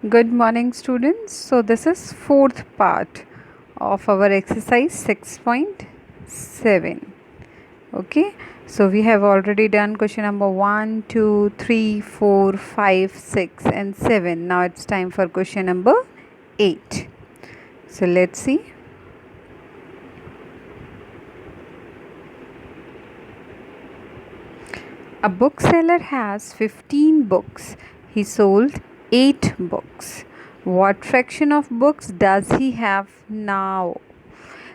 Good morning, students. So, this is fourth part of our exercise 6.7. Okay, so we have already done question number 1, 2, 3, 4, 5, 6, and 7. Now it's time for question number 8. So, let's see. A bookseller has 15 books. He sold 8 books. What fraction of books does he have now?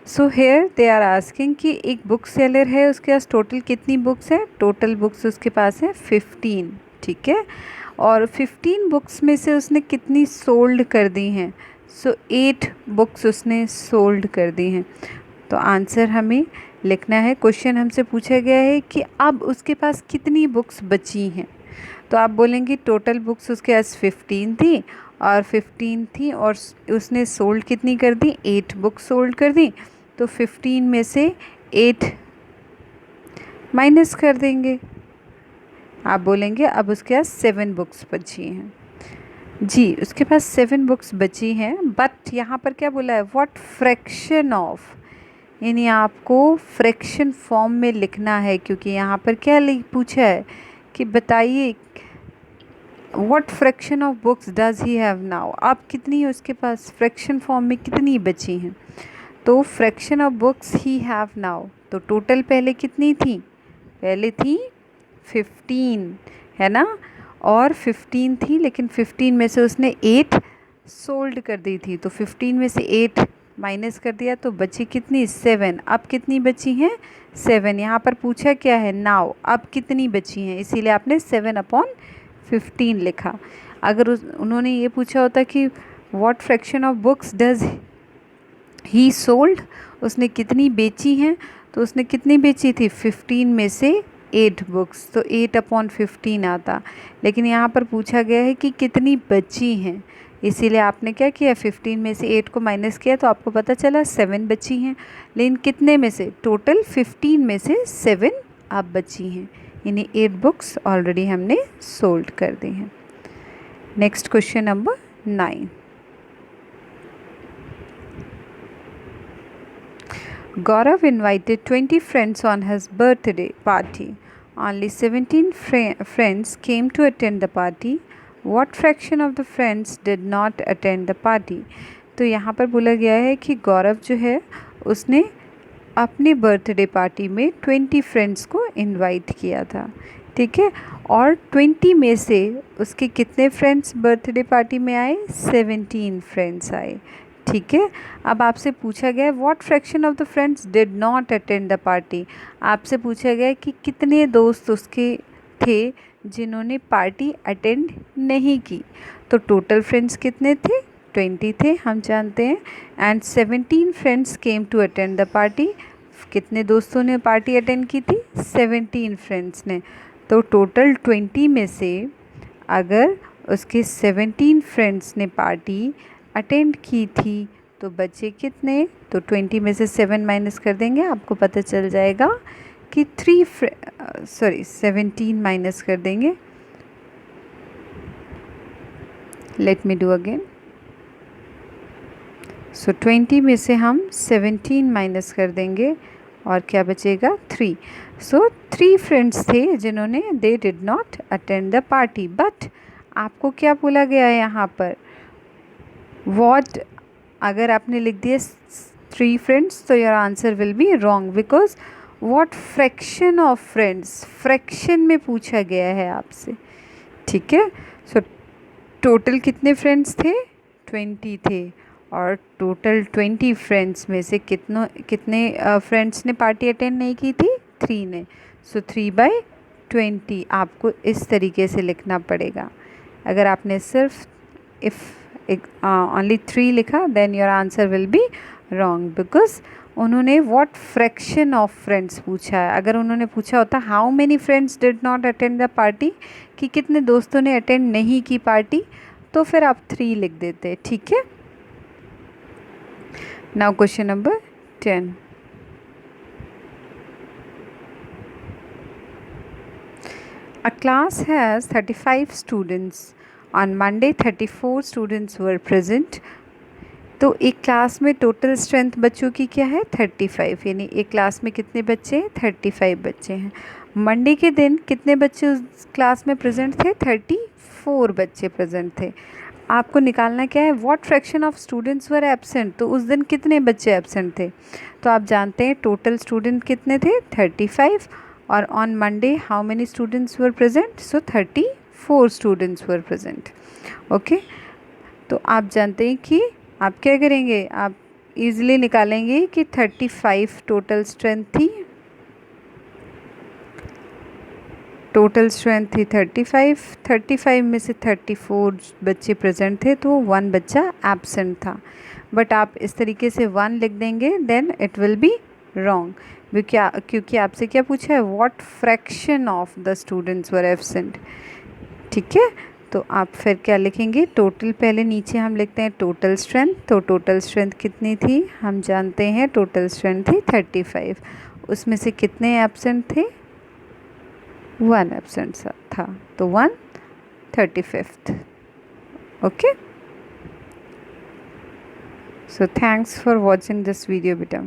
So here they are asking कि एक book seller है, उसके पास total कितनी books है? Total books उसके पास है 15, ठीक है। और 15 बुक्स में से उसने कितनी सोल्ड कर दी हैं? सो 8 बुक्स उसने सोल्ड कर दी हैं। तो आंसर हमें लिखना है। क्वेश्चन हमसे पूछा गया है कि अब उसके पास कितनी बुक्स बची हैं। तो आप बोलेंगे टोटल बुक्स उसके पास 15 थी और 15 थी और उसने सोल्ड कितनी कर दी? 8 बुक्स सोल्ड कर दी। तो 15 में से 8 माइनस कर देंगे। आप बोलेंगे अब उसके पास 7 बुक्स बची हैं। जी, उसके पास 7 बुक्स बची हैं, बट यहाँ पर क्या बोला है? व्हाट फ्रैक्शन ऑफ, यानी आपको फ्रैक्शन फॉर्म में लिखना है, क्योंकि यहाँ पर क्या पूछा है कि बताइए what fraction of books does he have now. अब कितनी है उसके पास? फ्रैक्शन फॉर्म में कितनी बची हैं? तो fraction of books he have now, तो टोटल पहले कितनी थी? पहले थी 15, है ना। और 15 थी, लेकिन 15 में से उसने 8 सोल्ड कर दी थी, तो 15 में से 8 माइनस कर दिया तो बची कितनी? 7। अब कितनी बची हैं? 7। यहाँ पर पूछा क्या है? नाउ, अब कितनी बची हैं, इसीलिए आपने 7/15 लिखा। अगर उन्होंने ये पूछा होता कि what fraction of books does he sold, उसने कितनी बेची हैं, तो उसने कितनी बेची थी? 15 में से 8 बुक्स, तो 8/15 आता। लेकिन यहाँ पर पूछा गया है कि कितनी बची हैं, इसीलिए आपने क्या किया? 15 में से 8 को माइनस किया, तो आपको पता चला 7 बची हैं। लेकिन कितने में से? टोटल 15 में से 7 अब बची हैं, यानी 8 बुक्स ऑलरेडी हमने सोल्ड कर दी हैं। Next question number 9। Gaurav invited 20 friends on his birthday party. Only 17 friends came to attend the party. What fraction of the friends did not attend the party? तो यहाँ पर बोला गया है कि गौरव जो है उसने अपने बर्थडे पार्टी में 20 फ्रेंड्स को इनवाइट किया था, ठीक है। और 20 में से उसके कितने फ्रेंड्स बर्थडे पार्टी में आए? 17 फ्रेंड्स आए, ठीक है। अब आपसे पूछा गया है what fraction of the friends did not attend the party. आपसे पूछा गया है कि कितने दोस्त उसके थे जिन्होंने पार्टी अटेंड नहीं की। तो टोटल फ्रेंड्स कितने थे? 20 थे, हम जानते हैं। And 17 friends came to attend the party. कितने दोस्तों ने पार्टी अटेंड की थी? 17 फ्रेंड्स ने। तो टोटल 20 में से अगर उसके 17 फ्रेंड्स ने पार्टी अटेंड की थी तो बचे कितने? तो 20 में से 7 माइनस कर देंगे, आपको पता चल जाएगा कि 17 माइनस कर देंगे। Let me do again. So 20 में से हम 17 माइनस कर देंगे और क्या बचेगा? 3। सो 3 फ्रेंड्स थे जिन्होंने they did not attend the party. But आपको क्या बोला गया है यहाँ पर? वॉट, अगर आपने लिख दिया 3 फ्रेंड्स तो your answer will be wrong, because what fraction of friends, fraction में पूछा गया है आपसे, ठीक है। सो टोटल कितने फ्रेंड्स थे? 20 थे, और टोटल 20 फ्रेंड्स में से कितने फ्रेंड्स ने पार्टी अटेंड नहीं की थी? 3 ने। सो 3/20 आपको इस तरीके से लिखना पड़ेगा। अगर आपने सिर्फ इफ़ only 3 लिखा then your answer will be wrong, because उन्होंने व्हाट फ्रैक्शन ऑफ फ्रेंड्स पूछा है। अगर उन्होंने पूछा होता how many friends did not attend the party, कि कितने दोस्तों ने अटेंड नहीं की पार्टी, तो फिर आप 3 लिख देते, ठीक है। Now question number 10। A class has 35 students. On Monday 34 students were present. तो एक क्लास में टोटल स्ट्रेंथ बच्चों की क्या है 35, यानी एक क्लास में कितने बच्चे हैं 35 बच्चे हैं। मंडे के दिन कितने बच्चे उस क्लास में प्रेजेंट थे 34 बच्चे प्रेजेंट थे। आपको निकालना क्या है what fraction of students were absent, तो उस दिन कितने बच्चे एब्सेंट थे। तो आप जानते हैं टोटल स्टूडेंट कितने थे 35 और on Monday how many students were present, so 34 students were present. Okay, तो आप जानते हैं कि आप क्या करेंगे, आप इजीली निकालेंगे कि 35 टोटल स्ट्रेंथ थी, टोटल स्ट्रेंथ थी 35 में से 34 बच्चे प्रेजेंट थे तो 1 बच्चा एब्सेंट था। बट आप इस तरीके से 1 लिख देंगे then it will be wrong, क्योंकि आपसे क्या पूछा है what fraction of the students were absent. ठीक है, तो आप फिर क्या लिखेंगे टोटल, पहले नीचे हम लिखते हैं टोटल स्ट्रेंथ। तो टोटल स्ट्रेंथ कितनी थी हम जानते हैं टोटल स्ट्रेंथ थी 35, उसमें से कितने एब्सेंट थे 1 एब्सेंट था, तो 1 35th। Okay, so thanks for watching this video बेटा।